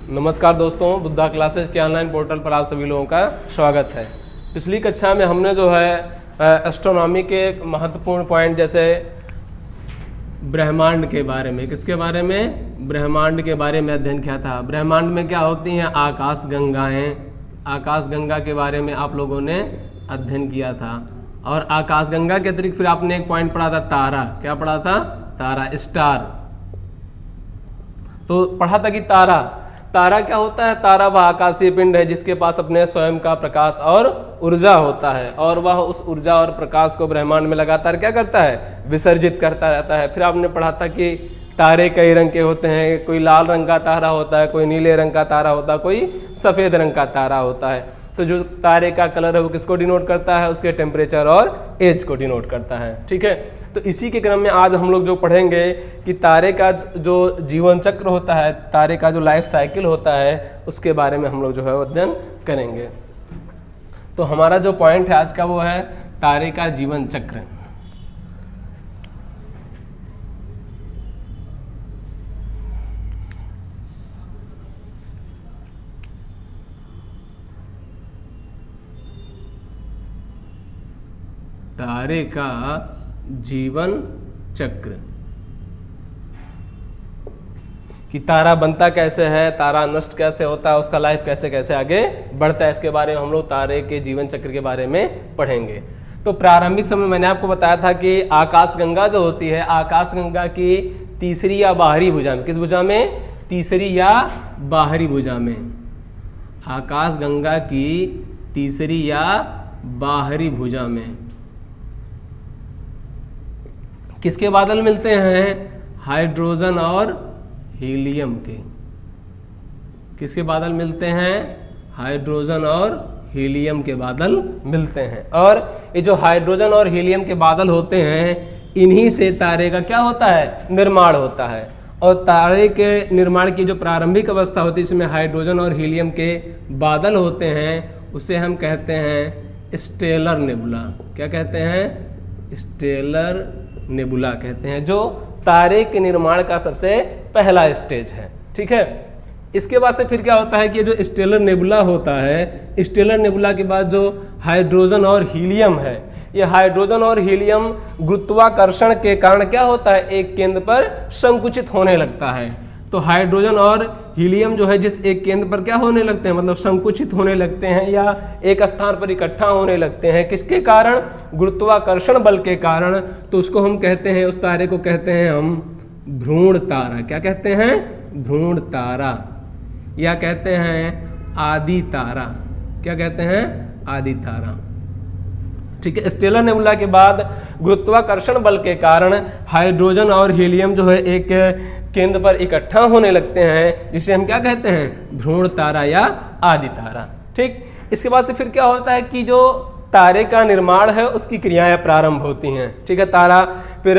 नमस्कार दोस्तों, बुद्धा क्लासेस के ऑनलाइन पोर्टल पर आप सभी लोगों का स्वागत है। पिछली कक्षा में हमने जो है एस्ट्रोनॉमी के महत्वपूर्ण पॉइंट जैसे ब्रह्मांड के बारे में, किसके बारे में, ब्रह्मांड के बारे में अध्ययन किया था। ब्रह्मांड में क्या होती हैं, आकाश गंगाएं, आकाश गंगा के बारे में आप लोगों ने अध्ययन किया था। और आकाश गंगा के अतिरिक्त फिर आपने एक पॉइंट पढ़ा था तारा। क्या पढ़ा था, तारा, स्टार। तो पढ़ा था कि तारा क्या होता है, तारा वह आकाशीय पिंड है जिसके पास अपने स्वयं का प्रकाश और ऊर्जा होता है, और वह उस ऊर्जा और प्रकाश को ब्रह्मांड में लगातार क्या करता है, विसर्जित करता रहता है। फिर आपने पढ़ा था कि तारे कई रंग के होते हैं, कोई लाल रंग का तारा होता है, कोई नीले रंग का तारा होता है, कोई सफेद रंग का तारा होता है। तो जो तारे का कलर है वो किसको डिनोट करता है, उसके टेम्परेचर और एज को डिनोट करता है। ठीक है, तो इसी के क्रम में आज हम लोग जो पढ़ेंगे कि तारे का जो जीवन चक्र होता है, तारे का जो लाइफ साइकिल होता है, उसके बारे में हम लोग जो है अध्ययन करेंगे। तो हमारा जो पॉइंट है आज का वो है तारे का जीवन चक्र। तारे का जीवन चक्र, कि तारा बनता कैसे है, तारा नष्ट कैसे होता है, उसका लाइफ कैसे कैसे आगे बढ़ता है, इसके बारे में हम लोग तारे के जीवन चक्र के बारे में पढ़ेंगे। तो प्रारंभिक समय मैंने आपको बताया था कि आकाशगंगा जो होती है, आकाशगंगा की तीसरी या बाहरी भुजा में, किस भुजा में, तीसरी या बाहरी भुजा में, आकाशगंगा की तीसरी या बाहरी भुजा में किसके बादल मिलते हैं, हाइड्रोजन और हीलियम के। किसके बादल मिलते हैं, हाइड्रोजन और हीलियम के बादल मिलते हैं। और ये जो हाइड्रोजन और हीलियम के बादल होते हैं, इन्हीं से तारे का क्या होता है, निर्माण होता है। और तारे के निर्माण की जो प्रारंभिक अवस्था होती है, इसमें हाइड्रोजन और हीलियम के बादल होते हैं, उसे हम कहते हैं स्टेलर नेबुला। क्या कहते हैं, स्टेलर नेबुला कहते हैं, जो तारे के निर्माण का सबसे पहला स्टेज है। ठीक है, इसके बाद से फिर क्या होता है कि जो स्टेलर नेबुला होता है, स्टेलर नेबुला के बाद जो हाइड्रोजन और हीलियम है, ये हाइड्रोजन और हीलियम गुरुत्वाकर्षण के कारण क्या होता है, एक केंद्र पर संकुचित होने लगता है। तो हाइड्रोजन और हीलियम जो है जिस एक केंद्र पर क्या होने लगते हैं, मतलब संकुचित होने लगते हैं या एक स्थान पर इकट्ठा होने लगते हैं, किसके कारण, गुरुत्वाकर्षण बल के कारण। तो उसको हम कहते हैं, उस तारे को कहते हैं हम भ्रूण तारा। क्या कहते हैं, भ्रूण तारा, या कहते हैं आदि तारा। क्या कहते हैं, आदि तारा। ठीक है, स्टेलर नेबुला के बाद गुरुत्वाकर्षण बल के कारण हाइड्रोजन और हीलियम जो है एक केंद्र पर इकट्ठा होने लगते हैं, जिसे हम क्या कहते हैं, भ्रूण तारा या आदि तारा। ठीक, इसके बाद से फिर क्या होता है कि जो तारे का निर्माण है उसकी क्रियाएं प्रारंभ होती हैं। ठीक है, तारा फिर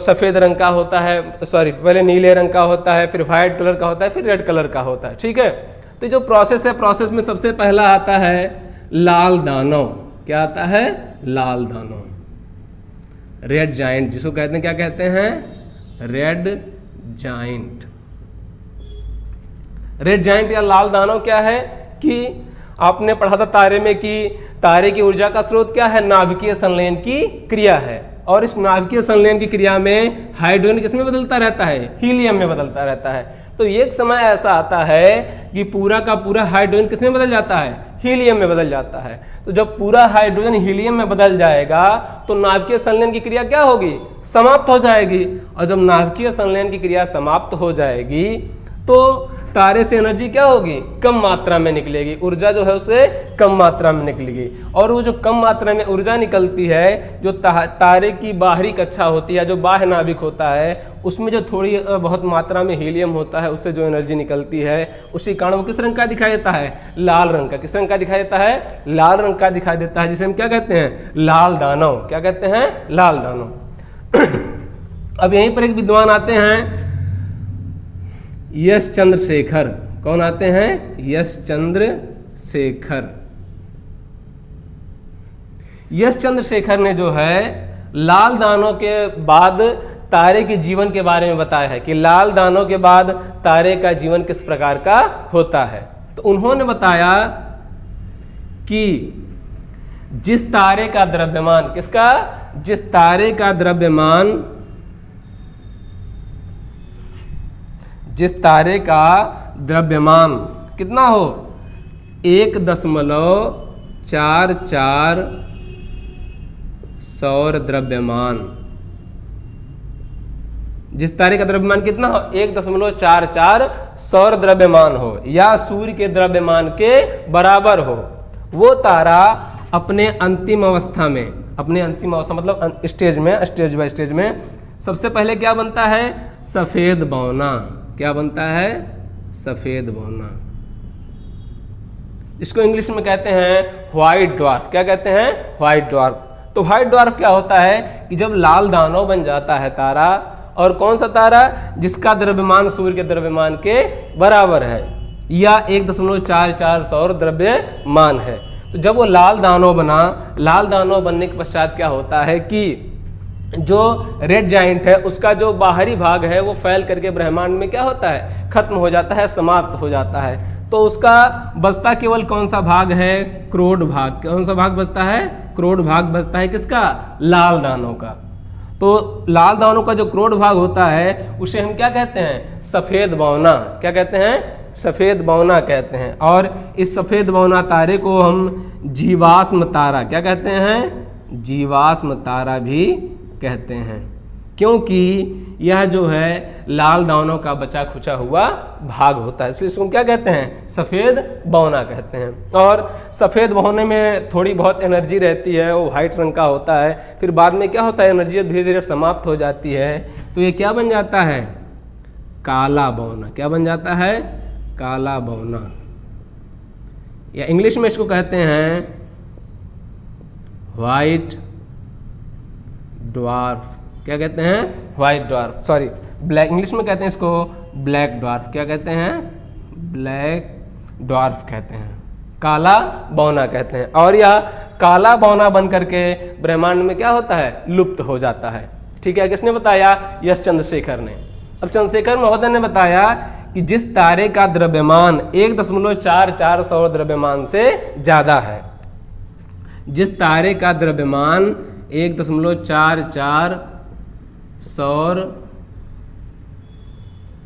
सफेद रंग का होता है, पहले नीले रंग का होता है, फिर व्हाइट कलर का होता है, फिर रेड कलर का होता है। ठीक है, तो जो प्रोसेस है, प्रोसेस में सबसे पहला आता है लाल दानव। क्या आता है, लाल दानव, रेड जाइंट, जिसको कहते हैं, क्या कहते हैं, रेड जाइंट। रेड जाइंट या लाल दानव क्या है कि आपने पढ़ा था तारे में कि तारे की ऊर्जा का स्रोत क्या है, नाभिकीय संलयन की क्रिया है। और इस नाभिकीय संलयन की क्रिया में हाइड्रोजन किसमें बदलता रहता है, हीलियम में बदलता रहता है। तो एक समय ऐसा आता है कि पूरा का पूरा हाइड्रोजन किसमें बदल जाता है, हीलियम में बदल जाता है। तो जब पूरा हाइड्रोजन हीलियम में बदल जाएगा तो नाभिकीय संलयन की क्रिया क्या होगी, समाप्त हो जाएगी। और जब नाभिकीय संलयन की क्रिया समाप्त हो जाएगी तो तारे से एनर्जी क्या होगी, कम मात्रा में निकलेगी, ऊर्जा जो है उसे कम मात्रा में निकलेगी। और वो जो कम मात्रा में ऊर्जा निकलती है, जो तारे की बाहरी कक्षा होती है, जो बाह्य नाभिक होता है, उसमें जो थोड़ी बहुत मात्रा में हीलियम होता है, उससे जो एनर्जी निकलती है, उसी कारण वो किस रंग का दिखाई देता है, लाल रंग का। किस रंग का दिखाई देता है, लाल रंग का दिखाई देता है, जिसे हम क्या कहते हैं, लाल दानव। क्या कहते हैं, लाल दानव। अब यहीं पर एक विद्वान आते हैं, यश चंद्र शेखर। कौन आते हैं, यश चंद्र शेखर। यश चंद्र शेखर ने जो है लाल दानव के बाद तारे के जीवन के बारे में बताया है कि लाल दानों के बाद तारे का जीवन किस प्रकार का होता है। तो उन्होंने बताया कि जिस तारे का द्रव्यमान, किसका, जिस तारे का द्रव्यमान, जिस तारे का द्रव्यमान कितना हो 1.44 सौर द्रव्यमान, जिस तारे का द्रव्यमान कितना हो 1.44 सौर द्रव्यमान हो या सूर्य के द्रव्यमान के बराबर हो, वो तारा अपने अंतिम अवस्था में, अपने अंतिम अवस्था मतलब स्टेज में, स्टेज बाय स्टेज में सबसे पहले क्या बनता है, सफेद बौना। क्या बनता है, सफेद बौना। इसको इंग्लिश में कहते हैं व्हाइट ड्वार्फ। क्या कहते हैं, व्हाइट ड्वार्फ। तो व्हाइट ड्वार्फ क्या होता है कि जब लाल दानव बन जाता है तारा, और कौन सा तारा, जिसका द्रव्यमान सूर्य के द्रव्यमान के बराबर है या 1.44 सौर द्रव्यमान है। तो जब वो लाल दानव बना, लाल दानव बनने के पश्चात क्या होता है कि जो रेड जाइंट है उसका जो बाहरी भाग है वो फैल करके ब्रह्मांड में क्या होता है, खत्म हो जाता है, समाप्त हो जाता है। तो उसका बचता केवल कौन सा भाग है, क्रोड भाग। कौन सा भाग बचता है, क्रोड भाग बचता है, किसका, लाल दानों का। तो लाल दानों का जो क्रोड भाग होता है उसे हम क्या कहते हैं, सफेद बौना। क्या कहते हैं, सफेद बौना कहते हैं। और इस सफेद बौना तारे को हम जीवाश्म तारा, क्या कहते हैं, जीवाश्म तारा भी कहते हैं, क्योंकि यह जो है लाल दानों का बचा खुचा हुआ भाग होता है, इसलिए इसको क्या कहते हैं, सफेद बौना कहते हैं। और सफेद बौने में थोड़ी बहुत एनर्जी रहती है, वो व्हाइट रंग का होता है, फिर बाद में क्या होता है, एनर्जी धीरे धीरे समाप्त हो जाती है, तो ये क्या बन जाता है, काला बौना। क्या बन जाता है, काला बौना, या इंग्लिश में इसको कहते हैं व्हाइट ड्वार्फ। क्या कहते हैं, white dwarf, sorry black, English में कहते हैं इसको ब्लैक ड्वार्फ। क्या कहते हैं, ब्लैक ड्वार्फ कहते हैं, काला बौना कहते हैं। और यह काला बौना बन करके ब्रह्मांड में क्या होता है, लुप्त हो जाता है। ठीक है, किसने बताया, यश चंद्रशेखर ने। अब चंद्रशेखर महोदय ने बताया कि जिस तारे का द्रव्यमान 1.44 सौर द्रव्यमान से ज्यादा है, जिस तारे का द्रव्यमान 1.44 सौर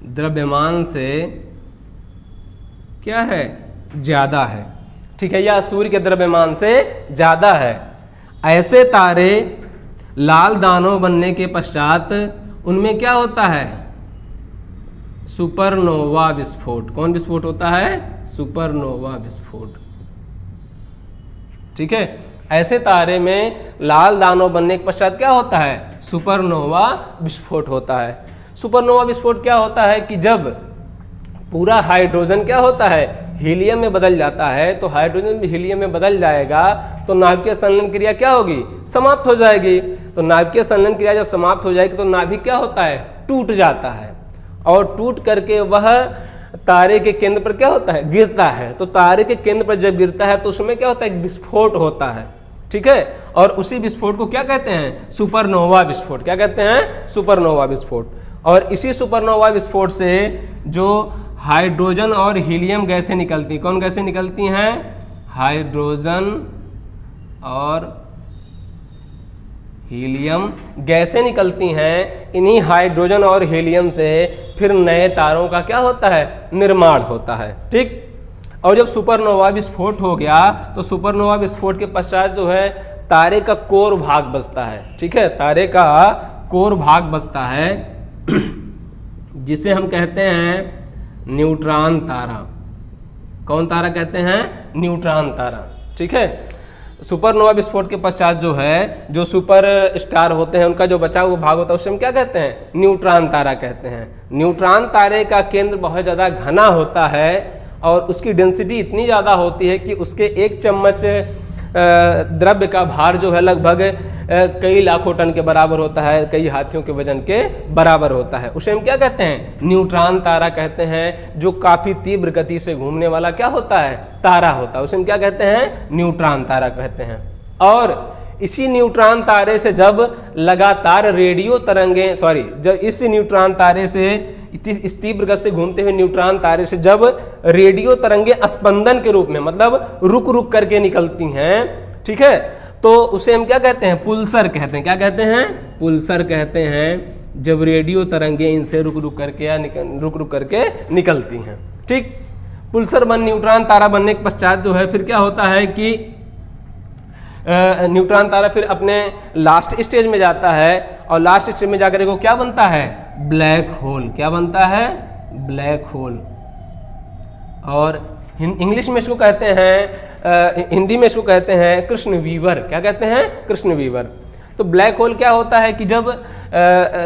द्रव्यमान से क्या है, ज्यादा है, ठीक है, या सूर्य के द्रव्यमान से ज्यादा है, ऐसे तारे लाल दानव बनने के पश्चात उनमें क्या होता है, सुपरनोवा विस्फोट। कौन विस्फोट होता है, सुपरनोवा विस्फोट। ठीक है, ऐसे तारे में लाल दानव बनने के पश्चात क्या होता है, सुपरनोवा विस्फोट होता है। सुपरनोवा विस्फोट क्या होता है कि जब पूरा हाइड्रोजन क्या होता है, हीलियम में बदल जाता है, तो हाइड्रोजन भी हीलियम में बदल जाएगा तो नाभिकीय संलयन क्रिया क्या होगी, समाप्त हो जाएगी। तो नाभिकीय संलयन क्रिया जब समाप्त हो जाएगी तो नाभिक क्या होता है, टूट जाता है, और टूट करके वह तारे के केंद्र पर क्या होता है, गिरता है। तो तारे के केंद्र पर जब गिरता है तो उसमें क्या होता है, एक विस्फोट होता है। ठीक है, और उसी विस्फोट को क्या कहते हैं, सुपरनोवा विस्फोट। क्या कहते हैं, सुपरनोवा विस्फोट। और इसी सुपरनोवा विस्फोट से जो हाइड्रोजन और हीलियम गैसें निकलती, कौन गैसें निकलती हैं, हाइड्रोजन और हीलियम गैसें निकलती हैं। इन्हीं हाइड्रोजन और हीलियम से फिर नए तारों का क्या होता है, निर्माण होता है। ठीक, और जब सुपरनोवा विस्फोट हो गया तो सुपरनोवा विस्फोट के पश्चात जो है तारे का कोर भाग बचता है। ठीक है, तारे का कोर भाग बचता है जिसे हम कहते हैं न्यूट्रॉन तारा। कौन तारा कहते हैं, न्यूट्रॉन तारा। ठीक है, सुपरनोवा विस्फोट के पश्चात जो है जो सुपर स्टार होते हैं उनका जो बचा हुआ भाग होता है उसे हम क्या कहते हैं, न्यूट्रॉन तारा कहते हैं। न्यूट्रॉन तारे का केंद्र बहुत ज़्यादा घना होता है और उसकी डेंसिटी इतनी ज़्यादा होती है कि उसके एक चम्मच द्रव्य का भार जो है लगभग कई लाखों टन के बराबर होता है, कई हाथियों के वजन के बराबर होता है। उसे हम क्या कहते हैं, न्यूट्रॉन तारा कहते हैं। जो काफ़ी तीव्र गति से घूमने वाला क्या होता है, तारा होता है, उसे हम क्या कहते हैं, न्यूट्रॉन तारा कहते हैं। और इसी न्यूट्रॉन तारे से जब लगातार रेडियो तरंगें जब इस न्यूट्रॉन तारे से इस तीव्र गति से घूमते हुए न्यूट्रॉन तारे से जब रेडियो तरंगें स्पंदन के रूप में मतलब रुक रुक करके निकलती हैं, ठीक है, तो उसे हम क्या कहते हैं? पुल्सर कहते हैं। क्या कहते हैं? पुल्सर कहते हैं जब रेडियो तरंगें इनसे रुक रुक करके निकलती हैं। ठीक, पुल्सर बन न्यूट्रॉन तारा बनने के पश्चात जो है फिर क्या होता है कि न्यूट्रॉन तारा फिर अपने लास्ट स्टेज में जाता है और लास्ट स्टेज में जाकर को क्या बनता है? Black hole. क्या बनता है? Black hole. और इंग्लिश में इसको कहते हैं, हिंदी में इसको कहते हैं कृष्ण वीवर। क्या कहते हैं? कृष्ण वीवर। तो ब्लैक होल क्या होता है कि जब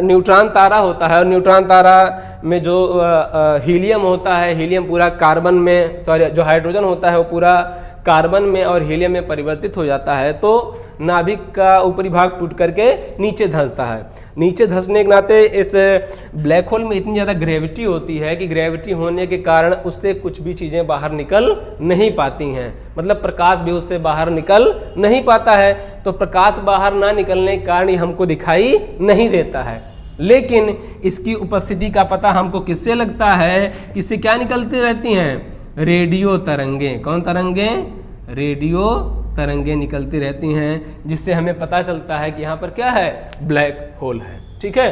न्यूट्रॉन तारा होता है और न्यूट्रॉन तारा में जो हीलियम होता है, हीलियम पूरा कार्बन में जो हाइड्रोजन होता है वो पूरा कार्बन में और हीलियम में परिवर्तित हो जाता है, तो नाभिक का ऊपरी भाग टूट करके नीचे धंसता है। नीचे धंसने के नाते इस ब्लैक होल में इतनी ज़्यादा ग्रेविटी होती है कि ग्रेविटी होने के कारण उससे कुछ भी चीज़ें बाहर निकल नहीं पाती हैं, मतलब प्रकाश भी उससे बाहर निकल नहीं पाता है। तो प्रकाश बाहर ना निकलने के कारण हमको दिखाई नहीं देता है, लेकिन इसकी उपस्थिति का पता हमको किससे लगता है? किससे क्या निकलती रहती हैं? रेडियो तरंगें। कौन तरंगें? रेडियो तरंगें निकलती रहती हैं, जिससे हमें पता चलता है कि यहाँ पर क्या है? ब्लैक होल है। ठीक है,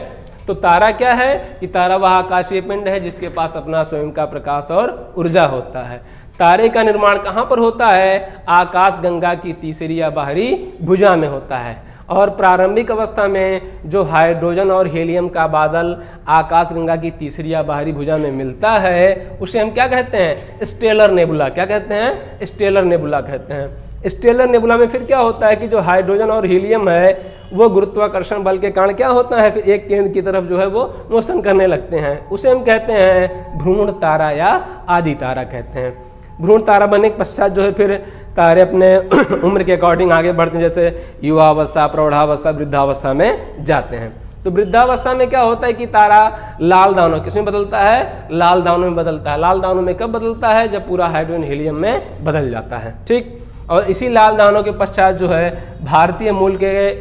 तो तारा क्या है? कि तारा वह आकाशीय पिंड है जिसके पास अपना स्वयं का प्रकाश और ऊर्जा होता है। तारे का निर्माण कहाँ पर होता है? आकाश गंगा की तीसरी या बाहरी भुजा में होता है। और प्रारंभिक अवस्था में जो हाइड्रोजन और हीलियम का बादल आकाश गंगा की तीसरी या बाहरी भुजा में मिलता है उसे हम क्या कहते हैं? Stellar nebula. क्या कहते हैं? स्टेलर नेबुला कहते हैं। स्टेलर नेबुला में फिर क्या होता है कि जो हाइड्रोजन और हीलियम है वो गुरुत्वाकर्षण बल के कारण क्या होता है? फिर एक केंद्र की तरफ जो है वो मोशन करने लगते हैं। उसे हम कहते हैं भ्रूण तारा या आदि तारा कहते हैं। भ्रूण तारा बनने के पश्चात जो है फिर तारे अपने उम्र के अकॉर्डिंग आगे बढ़ते हैं, जैसे युवावस्था, प्रौढ़ावस्था, वृद्धावस्था में जाते हैं। तो वृद्धावस्था में क्या होता है कि तारा लाल दानों किसमें बदलता है? लाल दानों में बदलता है। लाल दानों में कब बदलता है? जब पूरा हाइड्रोजन हीलियम में बदल जाता है। ठीक, और इसी लाल दानों के पश्चात जो है भारतीय मूल के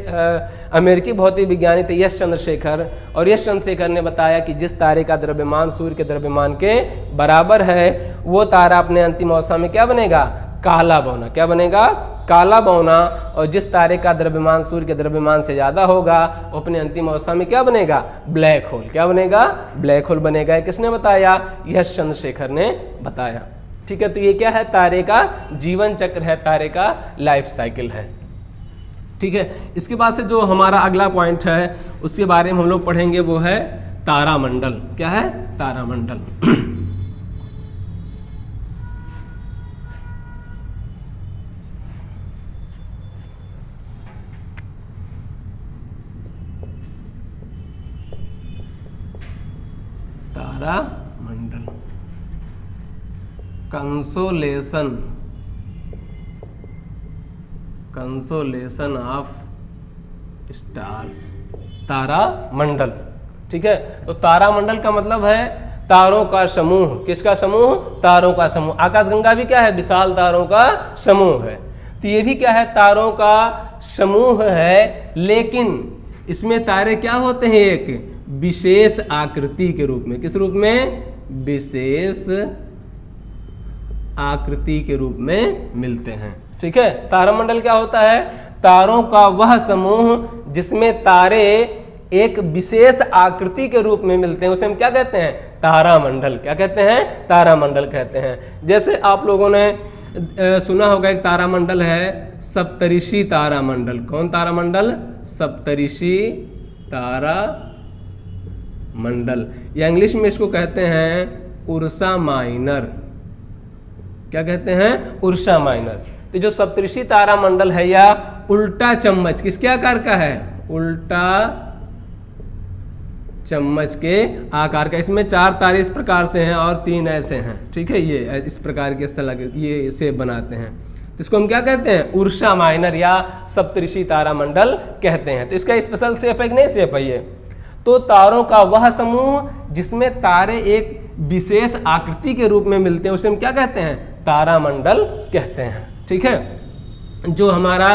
अमेरिकी भौतिक वैज्ञानिक थे यश चंद्रशेखर, और यश चंद्रशेखर ने बताया कि जिस तारे का द्रव्यमान सूर्य के द्रव्यमान के बराबर है वो तारा अपने अंतिम अवस्था में क्या बनेगा? काला बौना। क्या बनेगा? काला बौना। और जिस तारे का द्रव्यमान सूर्य के द्रव्यमान से ज्यादा होगा वो अपने अंतिम अवस्था में क्या बनेगा? Black hole. क्या बनेगा? ब्लैक होल बनेगा। किसने बताया? यश चंद्रशेखर ने बताया। ठीक है, तो ये क्या है? तारे का जीवन चक्र है, तारे का लाइफ साइकिल है। ठीक है, इसके बाद से जो हमारा अगला पॉइंट है उसके बारे में हम लोग पढ़ेंगे वो है तारामंडल। क्या है? तारामंडल। तारामंडल, कंसोलेशन ऑफ स्टार्स, तारामंडल। ठीक है, तो तारामंडल का मतलब है तारों का समूह। किसका समूह? तारों का समूह। आकाशगंगा भी क्या है? विशाल तारों का समूह है। तो ये भी क्या है? तारों का समूह है, लेकिन इसमें तारे क्या होते हैं? एक विशेष आकृति के रूप में। किस रूप में? विशेष आकृति के रूप में मिलते हैं। ठीक है, तारामंडल क्या होता है? तारों का वह समूह जिसमें तारे एक विशेष आकृति के रूप में मिलते हैं उसे हम क्या कहते हैं? तारामंडल। क्या कहते हैं? तारामंडल कहते हैं। जैसे आप लोगों ने सुना होगा एक तारामंडल है सप्तऋषि तारामंडल। कौन तारामंडल? सप्तऋषि तारामंडल, या इंग्लिश में इसको कहते हैं उर्सा माइनर। क्या कहते हैं? Ursa minor. तो जो सप्तऋषि तारामंडल है या उल्टा चम्मच किसके आकार का है? उल्टा चम्मच के आकार का। इसमें 4 तारे इस प्रकार से हैं और 3 ऐसे हैं। ठीक है, ये इस प्रकार के ये शेप बनाते हैं। तो इसको हम क्या कहते हैं? उर्सा माइनर या सप्तऋषि तारामंडल कहते हैं। तो इसका स्पेशल शेप है कि नहीं शेप है ये? तो तारों का वह समूह जिसमें तारे एक विशेष आकृति के रूप में मिलते हैं उसे हम क्या कहते हैं? तारामंडल कहते हैं। ठीक है, जो हमारा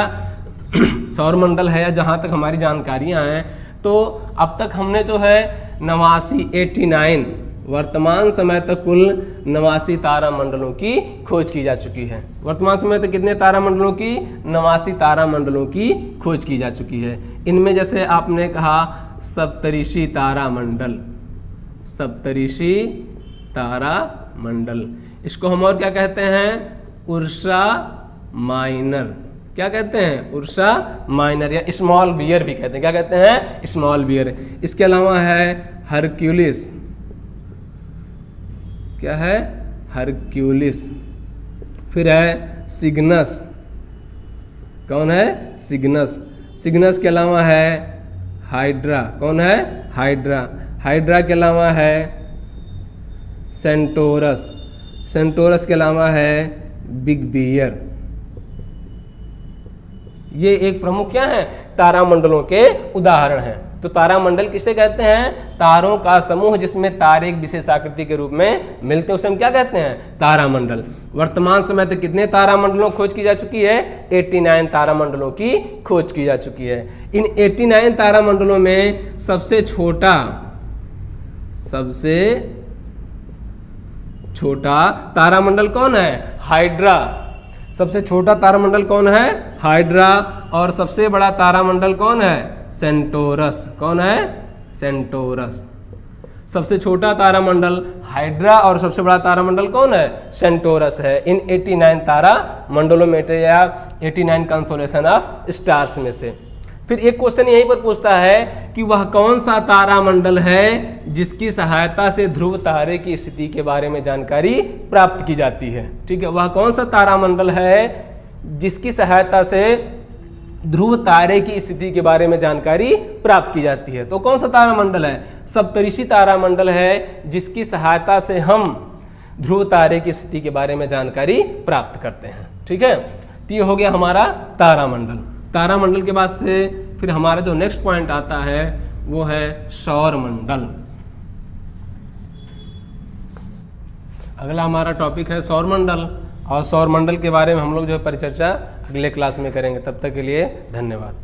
सौरमंडल है, या जहाँ तक हमारी जानकारियाँ हैं, तो अब तक हमने जो है 89 वर्तमान समय तक कुल 89 तारामंडलों की खोज की जा चुकी है। वर्तमान समय तक कितने तारामंडलों की? 89 तारामंडलों की खोज की जा चुकी है। इनमें जैसे आपने कहा सप्तऋषि तारामंडल, सप्तऋषि तारामंडल, इसको हम और क्या कहते हैं? Ursa Minor. क्या कहते हैं? उर्सा माइनर, या स्मॉल बियर भी कहते हैं। क्या कहते हैं? Small bear. इसके अलावा है हरक्यूलिस। क्या है? हरक्यूलिस। फिर है सिग्नस। कौन है? सिग्नस। सिग्नस के अलावा है हाइड्रा। कौन है? हाइड्रा। हाइड्रा के अलावा है सेंटोरस। सेंटोरस के अलावा है बिग बियर। ये एक प्रमुख क्या है? तारामंडलों के उदाहरण हैं। तो तारामंडल किसे कहते हैं? तारों का समूह जिसमें तारे एक विशेष आकृति के रूप में मिलते हैं, उसे हम क्या कहते हैं? तारामंडल। वर्तमान समय तक कितने तारामंडलों की खोज की जा चुकी है? 89 तारामंडलों की खोज की जा चुकी है। इन 89 तारामंडलों में सबसे छोटा तारामंडल कौन है? हाइड्रा। सबसे छोटा तारामंडल कौन है? हाइड्रा। और सबसे बड़ा तारामंडल कौन है? सेंटोरस। कौन है? सेंटोरस। सबसे छोटा तारामंडल हाइड्रा और सबसे बड़ा तारामंडल कौन है? सेंटोरस है। इन 89 तारामंडलों में या 89 कंसोलेशन ऑफ स्टार्स में से। फिर एक क्वेश्चन यहीं पर पूछता है कि वह कौन सा तारामंडल है जिसकी सहायता से ध्रुव तारे की स्थिति के बारे में जानकारी प्राप्त की जाती है। ठीक है, वह कौन सा तारामंडल है जिसकी सहायता से ध्रुव तारे की स्थिति के बारे में जानकारी प्राप्त की जाती है। तो कौन सा तारामंडल है? सप्तऋषि तारामंडल है जिसकी सहायता से हम ध्रुव तारे की स्थिति के बारे में जानकारी प्राप्त करते हैं। ठीक है, तो ये हो गया हमारा तारामंडल। तारामंडल के बाद से फिर हमारा जो नेक्स्ट पॉइंट आता है वो है सौरमंडल। अगला हमारा टॉपिक है सौरमंडल, और सौरमंडल के बारे में हम लोग जो है परिचर्चा अगले क्लास में करेंगे। तब तक के लिए धन्यवाद।